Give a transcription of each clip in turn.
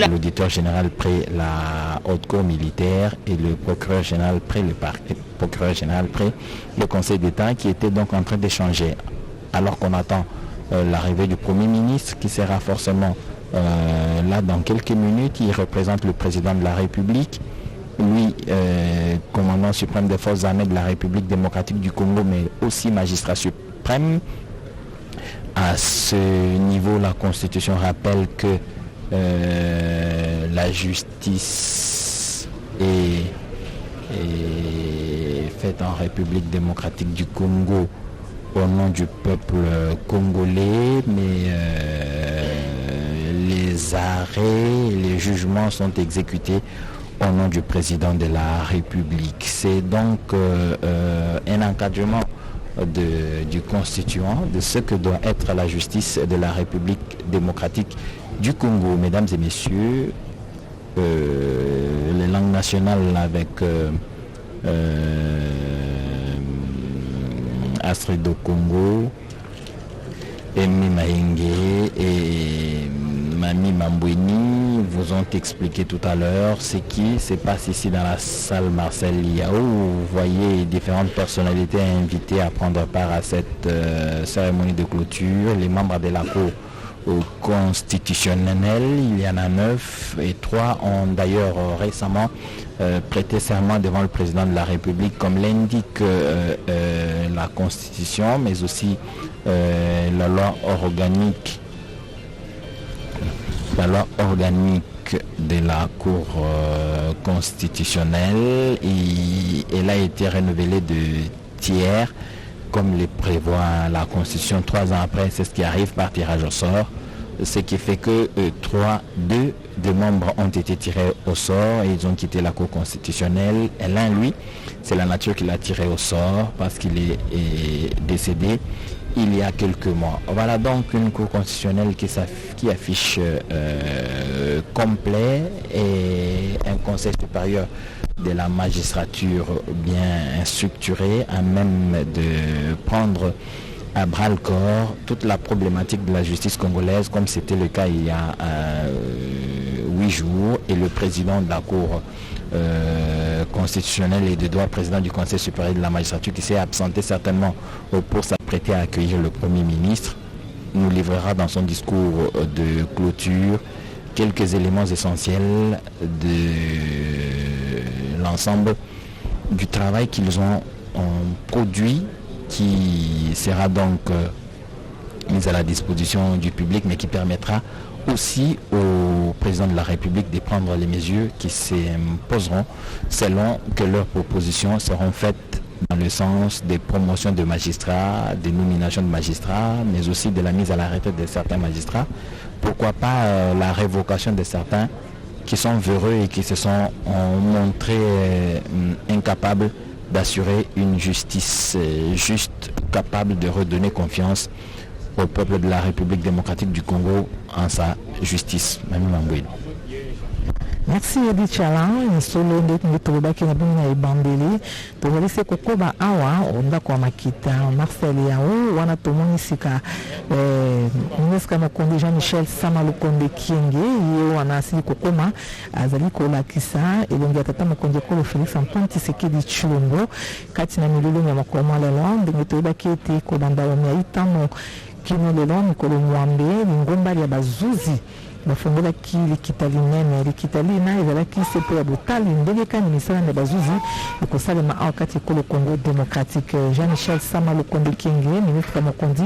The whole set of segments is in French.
L'auditeur général près la haute cour militaire et le procureur général près le Conseil d'État qui étaient donc en train d'échanger. Alors qu'on attend l'arrivée du Premier ministre qui sera forcément là dans quelques minutes. Il représente le président de la République, lui commandant suprême des forces armées de la République démocratique du Congo, mais aussi magistrat suprême. À ce niveau, la Constitution rappelle que la justice est faite en République démocratique du Congo au nom du peuple congolais, mais les arrêts, les jugements sont exécutés au nom du président de la République. C'est donc un encadrement du constituant, de ce que doit être la justice de la République démocratique du Congo. Mesdames et messieurs, les langues nationales avec Astrid do Congo, Emi Mahenge et Mami Mambouini vous ont expliqué tout à l'heure ce qui se passe ici dans la salle Marcel Liao. Vous voyez différentes personnalités invitées à prendre part à cette cérémonie de clôture. Les membres de la Cour constitutionnelle, il y en a 9 et 3 ont d'ailleurs récemment prêté serment devant le président de la République, comme l'indique la Constitution, mais aussi la loi organique de la Cour constitutionnelle. Elle a été renouvelée de tiers, comme le prévoit la Constitution. 3 ans après, c'est ce qui arrive par tirage au sort, ce qui fait que deux des membres ont été tirés au sort et ils ont quitté la Cour constitutionnelle. Et l'un, lui, c'est la nature qui l'a tiré au sort parce qu'il est décédé il y a quelques mois. Voilà donc une Cour constitutionnelle qui affiche complet et un Conseil supérieur de la magistrature bien structuré, à même de prendre à bras le corps toute la problématique de la justice congolaise, comme c'était le cas il y a 8 jours, et le président de la Cour constitutionnelle et de droit, président du Conseil supérieur de la magistrature, qui s'est absenté certainement pour s'apprêter à accueillir le Premier ministre, nous livrera dans son discours de clôture quelques éléments essentiels de l'ensemble du travail qu'ils ont produit, qui sera donc mis à la disposition du public, mais qui permettra aussi au président de la République de prendre les mesures qui s'imposeront selon que leurs propositions seront faites dans le sens des promotions de magistrats, des nominations de magistrats, mais aussi de la mise à la retraite de certains magistrats. Pourquoi pas la révocation de certains qui sont véreux et qui se sont montrés incapables d'assurer une justice juste, capable de redonner confiance au peuple de la République démocratique du Congo en sa justice. Merci Edi Chalan, solo ndeti ngitobaki na bina ebandeli tozalisi kokoba awa ondako makita Marcel Yao wana tomoni sika ministre mokonde Jean-Michel Sama Lukonde Kienge ye wana asili kokoma azali kolakisa elongi tata mokonde kolo Félix Antoine Tshisekedi Tshilombo kati na milulu ya makoma lelo ndenge toyebaki ete kobanda wa miaitano kino lelo mikolo mwambe lingomba ya bazuzi bafungolaki likita linene likita lina ezalaki sepo ya botali ndenge kani misala na bazuzi ekosalema awa kati ekolo Congo démocratique. Jean-Michel Sama Lukonde Kienge, ministre mokondi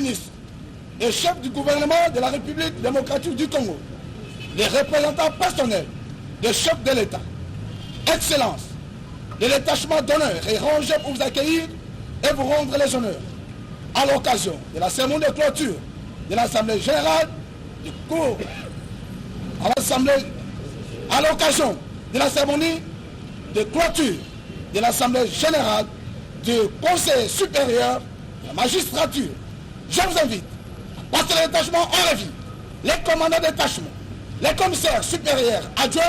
ministres et chefs du gouvernement de la République démocratique du Congo, les représentants personnels des chefs de l'État, Excellences, le détachement d'honneur est rangé pour vous accueillir et vous rendre les honneurs à l'occasion de la cérémonie de clôture de l'Assemblée générale du cours à l'occasion de la cérémonie de clôture de l'Assemblée générale du Conseil supérieur de la magistrature. Je vous invite à passer le détachement en revue, les commandants de détachement, les commissaires supérieurs adjoints,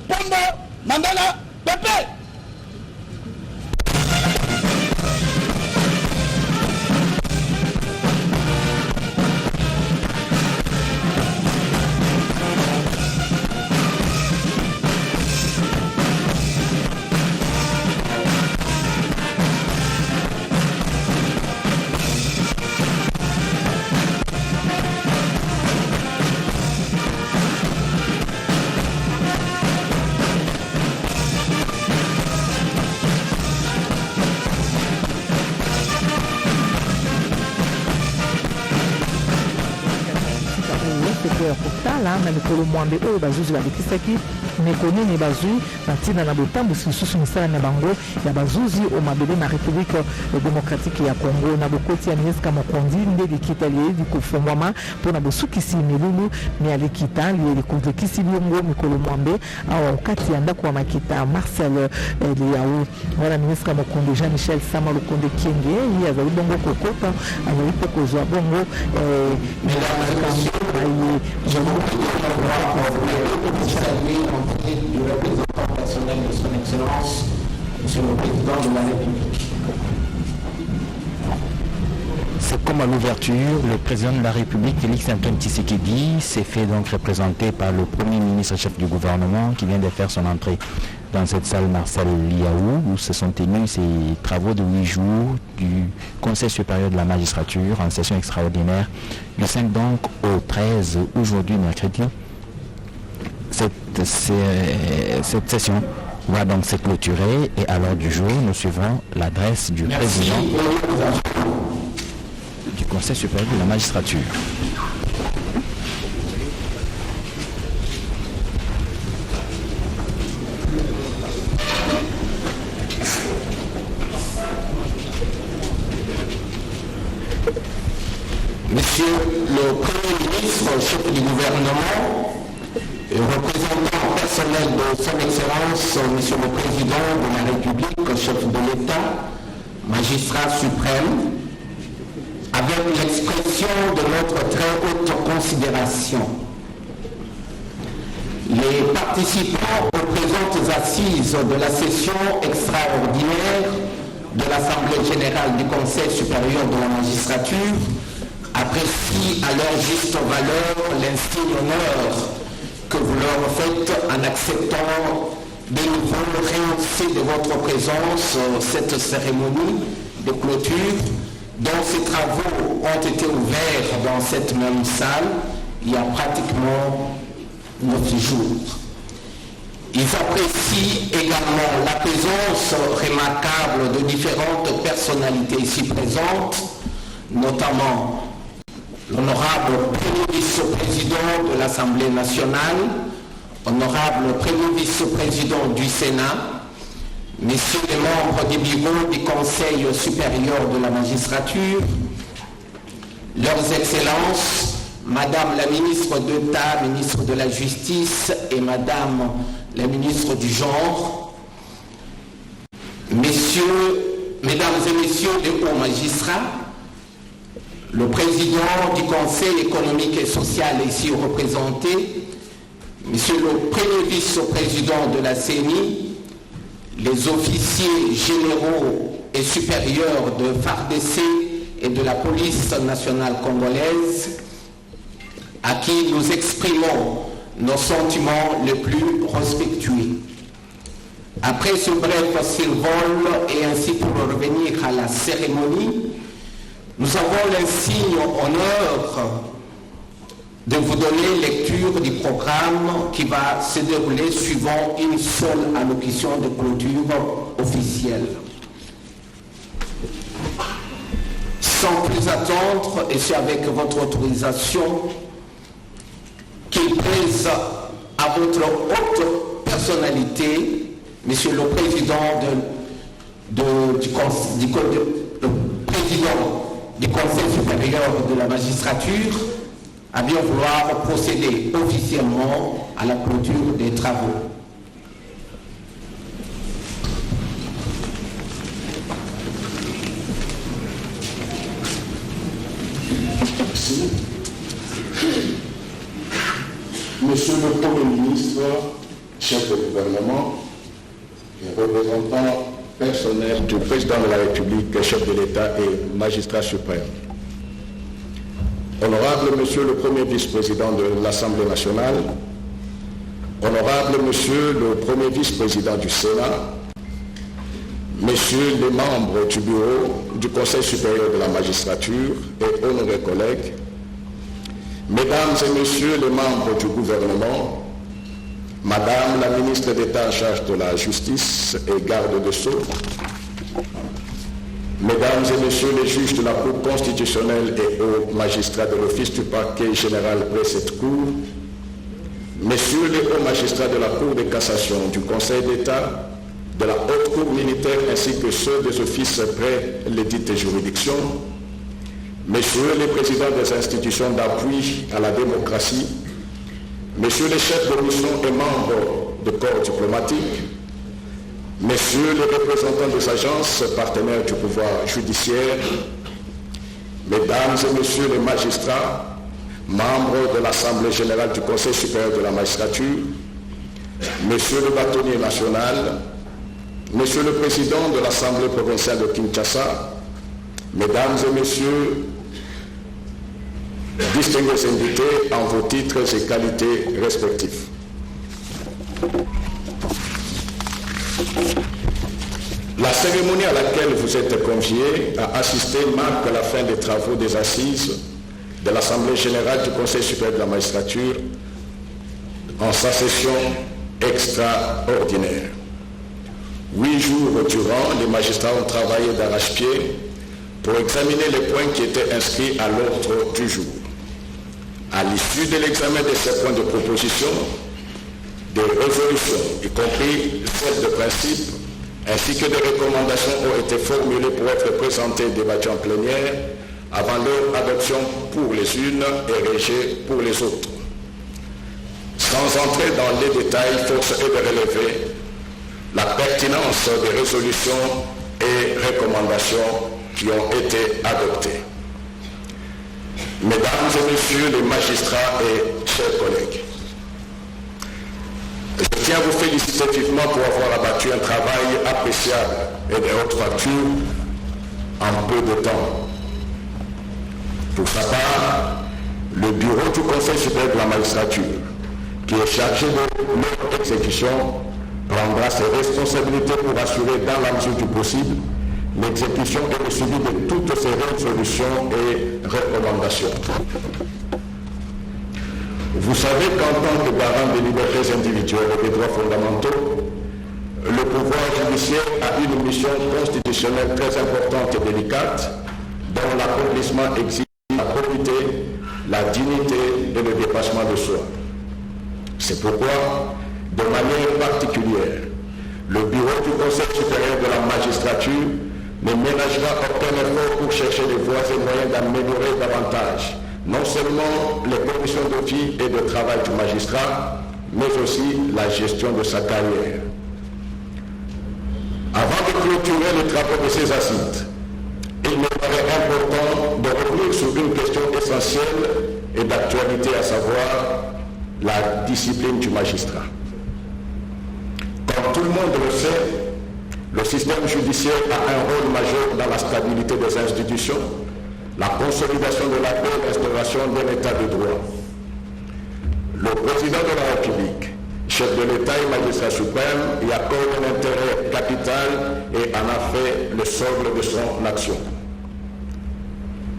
Pombo, Mandala, Pépé. kotala na mikolo mwambe oyo bazuzi balekisaki mekoni ni bazwi na ntina na botambusi lisusu misala na bango ya bazuzi o mabele na République démocratique ya Congo na bokoti ya ministre mokonzi nde likita liedi kofungwama mpona bosukisi milulu me ya likita liedi kolekisi bilongo mikolo mwambe awa okati ya ndako ya makita Marcel Liaou. Wana ministre mokonzi Jean-Michel Sama Lukonde Kienge ye azali bongo kokota azali mpe kozwa bongo du représentant personnel de son Excellence, Monsieur le Président de la République. C'est comme à l'ouverture, le président de la République, Félix Antoine Tshisekedi, s'est fait donc représenter par le Premier ministre chef du gouvernement qui vient de faire son entrée dans cette salle Marcel Liaou où se sont tenus ces travaux de 8 jours du Conseil supérieur de la magistrature en session extraordinaire du 5 donc au 13 aujourd'hui mercredi. Cette session va donc se clôturer et à l'heure du jour, nous suivrons l'adresse du président du Conseil supérieur de la magistrature. Monsieur le Premier ministre, chef du gouvernement, représentant personnel de son Excellence, Monsieur le Président de la République, chef de l'État, magistrat suprême, avec l'expression de notre très haute considération. Les participants aux présentes assises de la session extraordinaire de l'Assemblée générale du Conseil supérieur de la magistrature apprécient à leur juste valeur l'insigne honneur que vous leur faites en acceptant des niveaux réussis de votre présence cette cérémonie de clôture dont ces travaux ont été ouverts dans cette même salle il y a pratiquement 9 jours. Ils apprécient également la présence remarquable de différentes personnalités ici présentes, notamment l'honorable premier vice-président de l'Assemblée nationale, honorable premier vice-président du Sénat, messieurs les membres du bureau du Conseil supérieur de la magistrature, leurs excellences, madame la ministre d'État, ministre de la Justice et madame la ministre du Genre, mesdames et messieurs les hauts magistrats, le président du Conseil économique et social ici représenté, monsieur le premier vice-président de la CENI, les officiers généraux et supérieurs de FARDC et de la police nationale congolaise, à qui nous exprimons nos sentiments les plus respectueux. Après ce bref survol et ainsi pour revenir à la cérémonie, nous avons l'insigne honneur de vous donner lecture du programme qui va se dérouler suivant une seule allocution de clôture officielle. sans plus attendre, et c'est avec votre autorisation, qu'il plaise à votre haute personnalité, Monsieur le Président du Conseil supérieur de la magistrature, à bien vouloir procéder officiellement à la clôture des travaux. Merci. Monsieur le Premier ministre, chef du gouvernement, et représentant personnel du président de la République, chef de l'État et magistrat suprême. Honorable Monsieur le Premier vice-président de l'Assemblée nationale, honorable Monsieur le Premier vice-président du Sénat, Messieurs les membres du bureau du Conseil supérieur de la magistrature et honorés collègues, Mesdames et Messieurs les membres du gouvernement, Madame la ministre d'État en charge de la justice et garde de Sceaux, Mesdames et Messieurs les juges de la Cour constitutionnelle et hauts magistrats de l'Office du parquet général près cette Cour, Messieurs les hauts magistrats de la Cour de cassation du Conseil d'État, de la Haute Cour militaire ainsi que ceux des offices près lesdites juridictions, Messieurs les présidents des institutions d'appui à la démocratie, Messieurs les chefs de mission et membres de corps diplomatiques, Messieurs les représentants des agences partenaires du pouvoir judiciaire, Mesdames et Messieurs les magistrats, membres de l'Assemblée générale du Conseil supérieur de la magistrature, Monsieur le bâtonnier national, Monsieur le Président de l'Assemblée provinciale de Kinshasa, Mesdames et Messieurs, distingués invités en vos titres et qualités respectifs. La cérémonie à laquelle vous êtes conviés à assister marque la fin des travaux des assises de l'Assemblée générale du Conseil supérieur de la magistrature en sa session extraordinaire. 8 jours durant, les magistrats ont travaillé d'arrache-pied pour examiner les points qui étaient inscrits à l'ordre du jour. À l'issue de l'examen de ces points de proposition, des résolutions, y compris celles de principe, ainsi que des recommandations ont été formulées pour être présentées et débattues en plénière avant leur adoption pour les unes et rejet pour les autres. Sans entrer dans les détails, force est de relever la pertinence des résolutions et recommandations qui ont été adoptées. Mesdames et Messieurs les magistrats et chers collègues, je tiens à vous féliciter vivement pour avoir abattu un travail appréciable et de haute facture en peu de temps. Pour sa part, le bureau du Conseil supérieur de la magistrature, qui est chargé de leur exécution, prendra ses responsabilités pour assurer dans la mesure du possible l'exécution et le suivi de toutes ces résolutions et recommandations. Vous savez qu'en tant que garant des libertés individuelles et des droits fondamentaux, le pouvoir judiciaire a une mission constitutionnelle très importante et délicate, dont l'accomplissement exige la probité, la dignité et le dépassement de soi. C'est pourquoi, de manière particulière, le bureau du Conseil supérieur de la magistrature ne ménagera aucun effort pour chercher les voies et moyens d'améliorer davantage non seulement les conditions de vie et de travail du magistrat, mais aussi la gestion de sa carrière. Avant de clôturer les travaux de ces assises, il me paraît important de revenir sur une question essentielle et d'actualité, à savoir la discipline du magistrat. Comme tout le monde le sait, le système judiciaire a un rôle majeur dans la stabilité des institutions, la consolidation de la paix et l'instauration d'un état de droit. Le président de la République, chef de l'État et magistrat suprême, y accorde un intérêt capital et en a fait le socle de son action.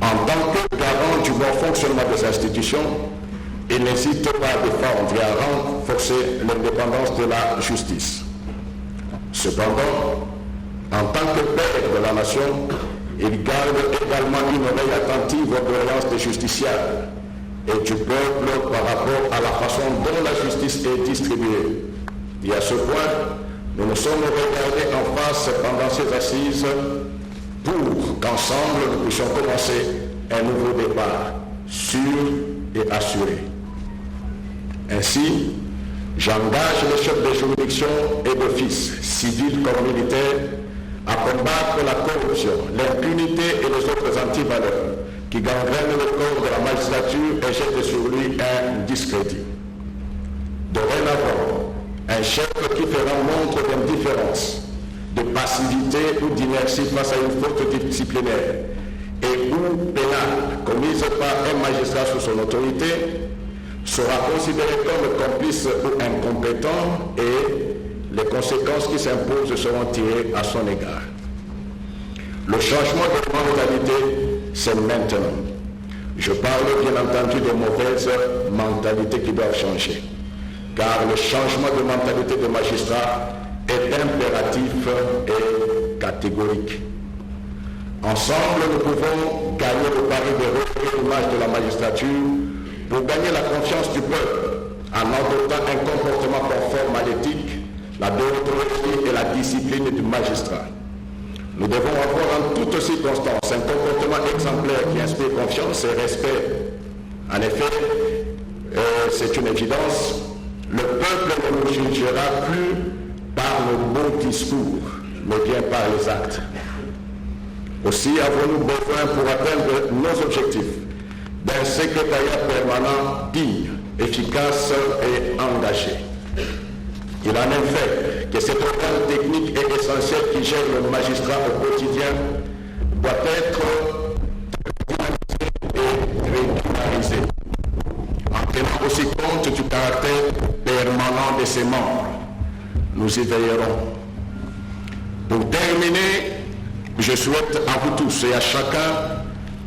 En tant que garant du bon fonctionnement des institutions, il n'hésite pas à défendre et à renforcer l'indépendance de la justice. Cependant, en tant que père de la nation, Il garde également une oreille attentive aux doléances des justiciables et du peuple par rapport à la façon dont la justice est distribuée. Et à ce point, nous nous sommes regardés en face pendant ces assises pour qu'ensemble nous puissions commencer un nouveau départ sûr et assuré. Ainsi, j'engage les chefs de juridiction et d'office, civils comme militaires, à combattre la corruption, l'impunité et les autres antivaleurs qui gangrènent le corps de la magistrature et jettent sur lui un discrédit. Dorénavant, un chef qui fera montre d'indifférence, de passivité ou d'inertie face à une faute disciplinaire et ou pénale commise par un magistrat sous son autorité sera considéré comme complice ou incompétent et les conséquences qui s'imposent seront tirées à son égard. Le changement de mentalité, c'est maintenant. Je parle bien entendu des mauvaises mentalités qui doivent changer, car le changement de mentalité des magistrats est impératif et catégorique. Ensemble, nous pouvons gagner le pari de recréer l'image de la magistrature pour gagner la confiance du peuple en adoptant un comportement conforme à l'éthique, la déontologie et la discipline du magistrat. Nous devons avoir en toutes circonstances un comportement exemplaire qui inspire confiance et respect. En effet, c'est une évidence, le peuple ne nous jugera plus par nos beaux discours, mais bien par les actes. Aussi avons-nous besoin pour atteindre nos objectifs d'un secrétariat permanent digne, efficace et engagé. Il en est fait que cet organe technique et essentiel qui gère le magistrat au quotidien doit être dynamisé et régularisé, en tenant aussi compte du caractère permanent de ses membres. Nous y veillerons. Pour terminer, je souhaite à vous tous et à chacun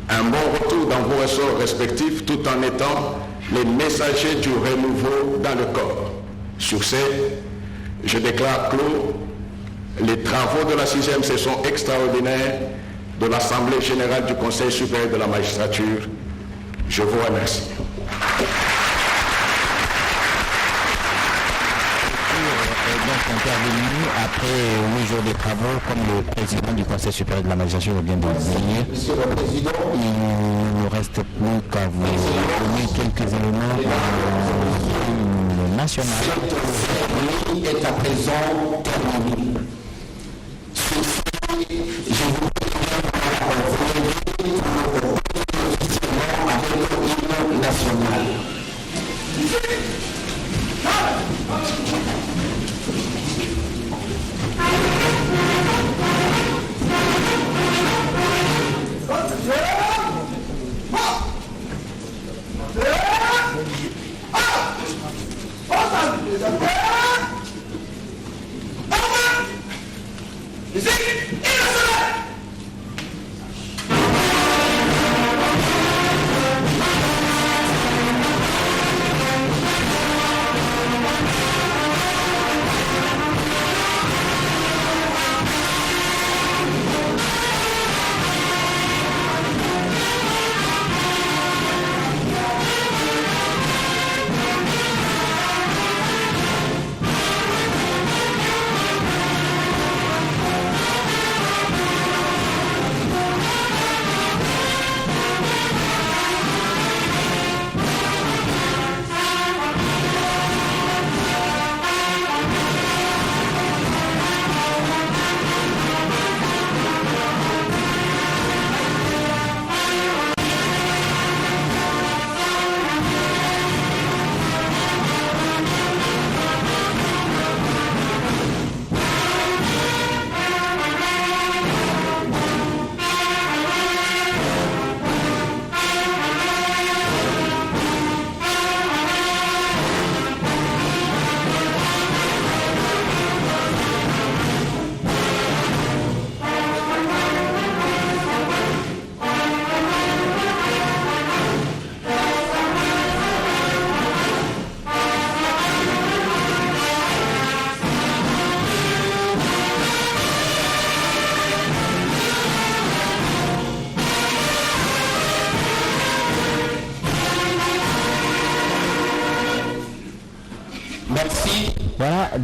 un bon retour dans vos ressorts respectifs tout en étant les messagers du renouveau dans le corps. Sur ce, je déclare clos les travaux de la 6e session extraordinaire de l'Assemblée générale du Conseil supérieur de la magistrature. Je vous remercie. Intervenu après 8 jours de travaux, comme le président du Conseil supérieur de la magistrature vient de le dire. Monsieur le Président, Il ne reste plus qu'à vous donner quelques éléments pour le national. cette nuit est à présent terminée. Sur ce, je vous remercie officiellement avec l'hymne national.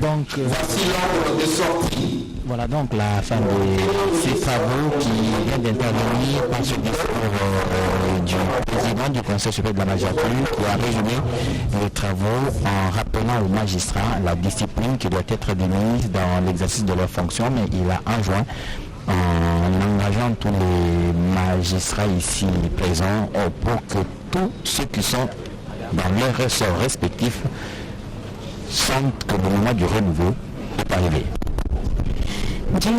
donc voici l'ordre de sortie. Voilà donc la fin de ces travaux qui vient d'intervenir par ce discours du président du Conseil supérieur de la magistrature qui a résumé les travaux en rappelant aux magistrats la discipline qui doit être démise dans l'exercice de leurs fonctions, mais il a enjoint en engageant tous les magistrats ici présents pour que tous ceux qui sont dans leurs ressorts respectifs sentent que le moment du renouveau est arrivé. Ndio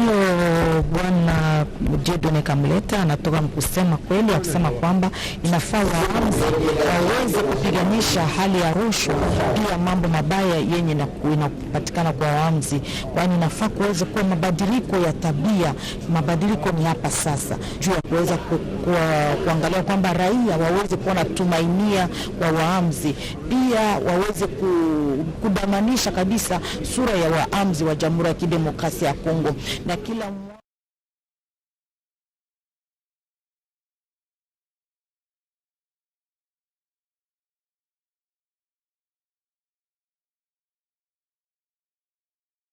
Bwana Dieudonne Kamleta anatoka kusema kweli, akisema kwamba inafaa waamuzi waweze kupiganisha hali ya rushwa, pia mambo mabaya yenye inapatikana kwa waamuzi, kwani inafaa kuweza kuwa mabadiliko ya tabia. Mabadiliko ni hapa sasa, juu ya kuweza kuangalia kwamba raia waweze kuwa na tumainia kwa waamuzi, pia waweze kudamanisha kabisa sura ya waamuzi wa Jamhuri ya Kidemokrasia ya Kongo na kila